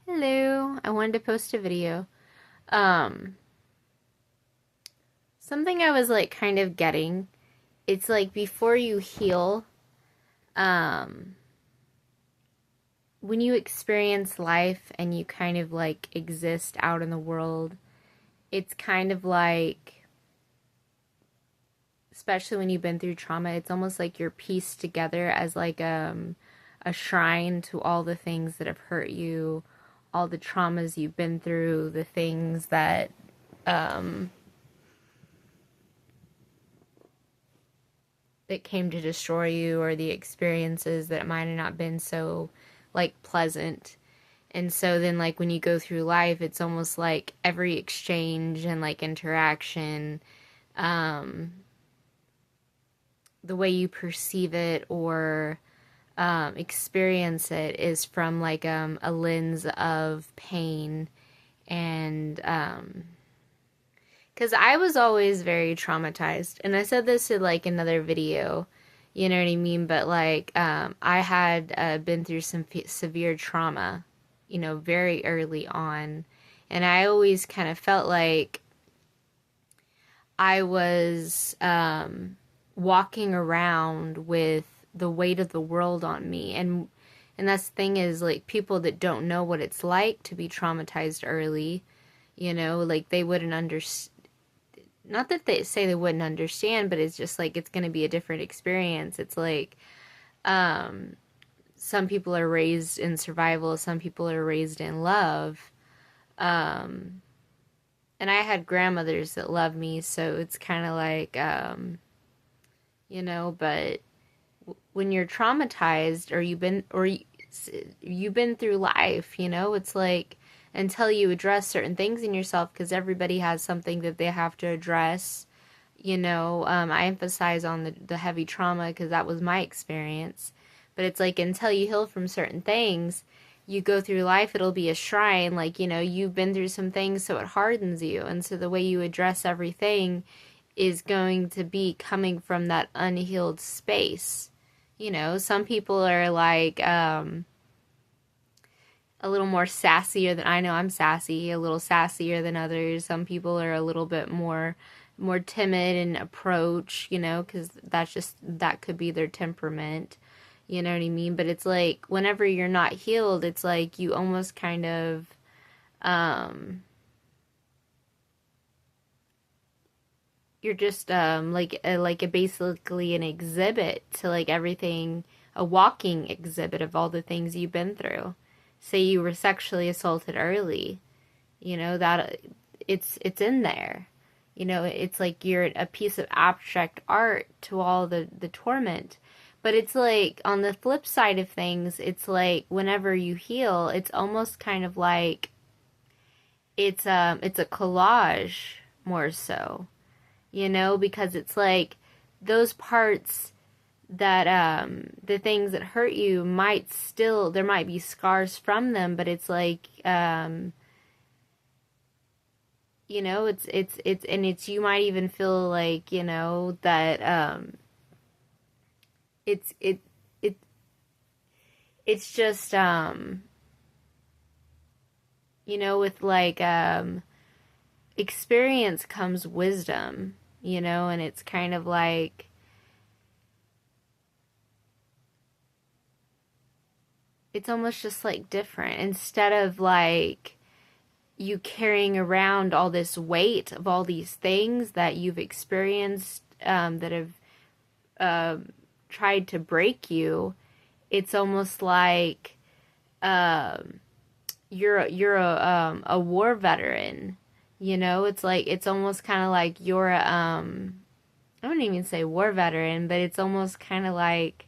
Hello, I wanted to post a video. Um, Something I was like kind of getting, it's like before you heal, um, when you experience life and you kind of like exist out in the world, it's kind of like, especially when you've been through trauma, it's almost like you're pieced together as like a shrine to all the things that have hurt you, all the traumas you've been through, the things that um that came to destroy you, or the experiences that might have not been so like pleasant. And so then like when you go through life, it's almost like every exchange and like interaction, um the way you perceive it or experience it is from like a lens of pain. And because I was always very traumatized. And I said this in like another video, you know what I mean? But like, I had been through some severe trauma, very early on. And I always kind of felt like I was walking around with the weight of the world on me. And that's the thing is, like, people that don't know what it's like to be traumatized early, like they wouldn't understand. Not that they say they wouldn't understand, but it's just like it's going to be a different experience. It's like um, some people are raised in survival, some people are raised in love. Um, and I had grandmothers that loved me, so it's kind of like, but when you're traumatized or you've been through life, it's like until you address certain things in yourself, because everybody has something that they have to address. I emphasize on the heavy trauma because that was my experience. But it's like until you heal from certain things, you go through life, it'll be a shrine. Like, you've been through some things, so it hardens you. And so the way you address everything is going to be coming from that unhealed space. Some people are like a little more sassier than I know I'm sassy, a little sassier than others. Some people are a little bit more timid in approach, because that could be their temperament. You know what I mean? But it's like whenever you're not healed, it's like you almost kind of you're just like a basically an exhibit to like everything, a walking exhibit of all the things you've been through. Say you were sexually assaulted early, that it's in there. It's like you're a piece of abstract art to all the torment. But it's like on the flip side of things, it's like whenever you heal, it's almost kind of like it's a collage more so, because it's like those parts that the things that hurt you might still, there might be scars from them, but it's like it's and it's, you might even feel like, that it's it it's just with like experience comes wisdom, and it's kind of like it's almost just like different. Instead of like you carrying around all this weight of all these things that you've experienced, that have tried to break you, it's almost like um, you're a war veteran. It's like it's almost kind of like you're a I don't even say war veteran, but it's almost kind of like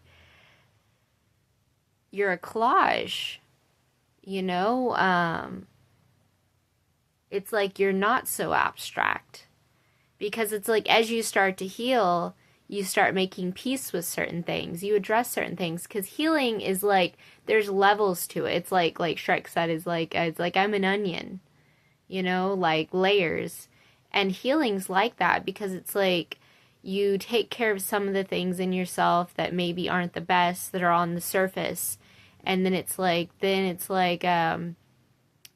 you're a collage. You know, it's like you're not so abstract, because it's like as you start to heal, you start making peace with certain things, you address certain things, because healing is like there's levels to it. It's like Shrek said, is like it's like I'm an onion, like layers. And healing's like that, because it's like you take care of some of the things in yourself that maybe aren't the best, that are on the surface, and then it's like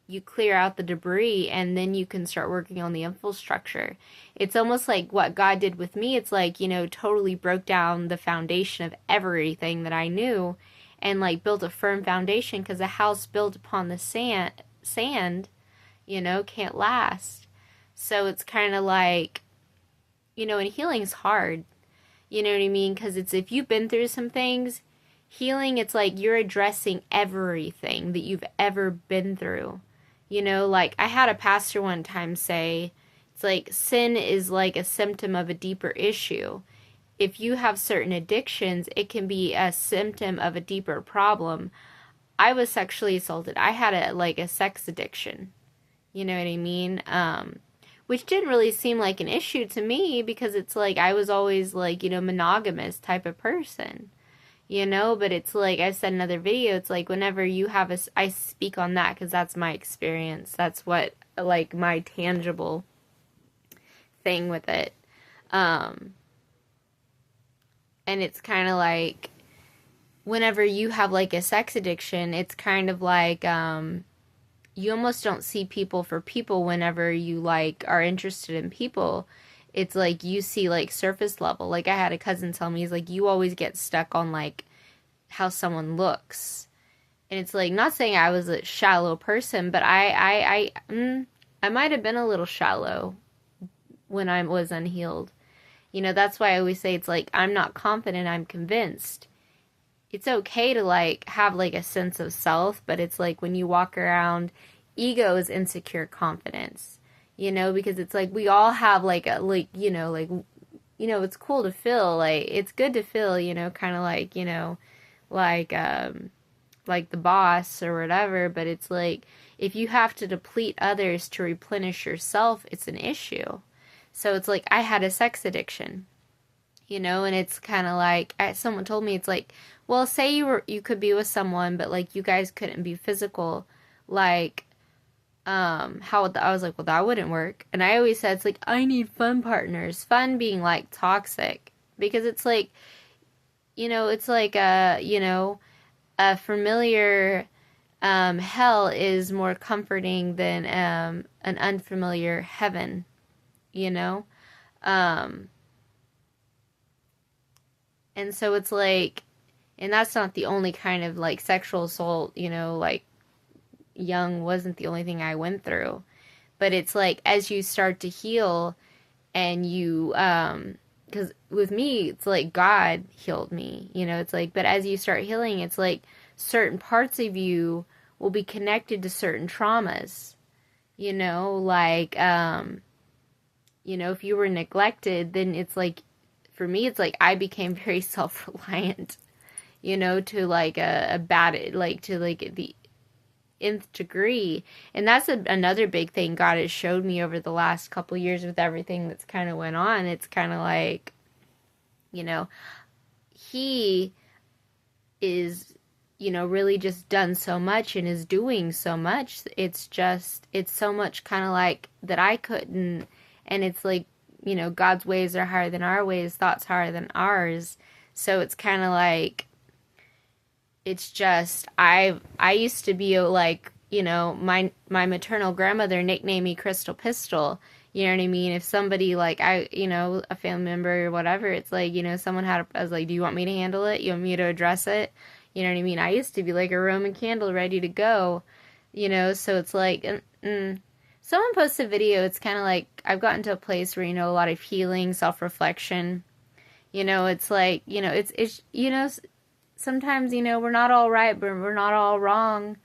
you clear out the debris, and then you can start working on the infrastructure. It's almost like what God did with me. It's like, totally broke down the foundation of everything that I knew and like built a firm foundation, because a house built upon the sand, can't last. So it's kind of like, and healing's hard. You know what I mean? Because it's, if you've been through some things, healing, it's like you're addressing everything that you've ever been through. Like I had a pastor one time say, it's like sin is like a symptom of a deeper issue. If you have certain addictions, it can be a symptom of a deeper problem. I was sexually assaulted. I had a sex addiction. You know what I mean? Which didn't really seem like an issue to me, because it's like I was always like, monogamous type of person. But it's like I said in another video, it's like whenever you have I speak on that because that's my experience. That's what, like, my tangible thing with it. And it's kind of like whenever you have like a sex addiction, it's kind of like, you almost don't see people for people whenever you like are interested in people. It's like you see like surface level. Like I had a cousin tell me, he's like, you always get stuck on like how someone looks. And it's like, not saying I was a shallow person, but I might have been a little shallow when I was unhealed. That's why I always say it's like, I'm not confident, I'm convinced. It's okay to like have like a sense of self, but it's like when you walk around, ego is insecure confidence, because it's like we all have like a, like, it's cool to feel like, it's good to feel, kind of like, like the boss or whatever, but it's like if you have to deplete others to replenish yourself, it's an issue. So it's like I had a sex addiction, and it's kind of like someone told me, it's like, well, say you could be with someone, but like you guys couldn't be physical, like how I was like, well, that wouldn't work. And I always said, it's like I need fun partners, fun being like toxic, because it's like, it's like a familiar hell is more comforting than an unfamiliar heaven, um and so it's like, and that's not the only kind of like sexual assault, like young wasn't the only thing I went through. But it's like as you start to heal and you because with me it's like God healed me, it's like, but as you start healing, it's like certain parts of you will be connected to certain traumas, like if you were neglected, then it's like, for me it's like I became very self-reliant, to like a bad, like to like the nth degree. And that's another big thing God has showed me over the last couple years with everything that's kind of went on. It's kind of like, he is, really just done so much and is doing so much. It's so much kind of like that I couldn't. And it's like, God's ways are higher than our ways, thoughts higher than ours. So it's kind of like, it's just, I used to be like, my maternal grandmother nicknamed me Crystal Pistol. You know what I mean? If somebody like a family member or whatever, it's like, someone I was like, do you want me to handle it? You want me to address it? You know what I mean? I used to be like a Roman candle ready to go, so it's like, someone posted a video. It's kind of like, I've gotten to a place where, a lot of healing, self-reflection, it's like, it's sometimes, we're not all right, but we're not all wrong,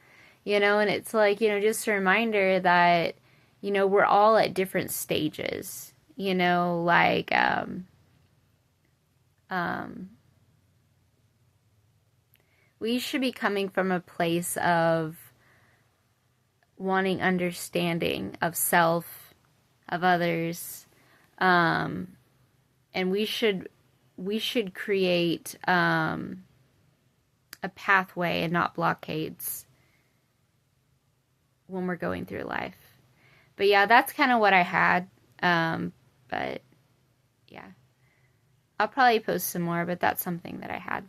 and it's like, just a reminder that, we're all at different stages, like, we should be coming from a place of wanting understanding of self, of others, and we should create, a pathway and not blockades when we're going through life. But yeah, that's kind of what I had. But yeah, I'll probably post some more, but that's something that I had.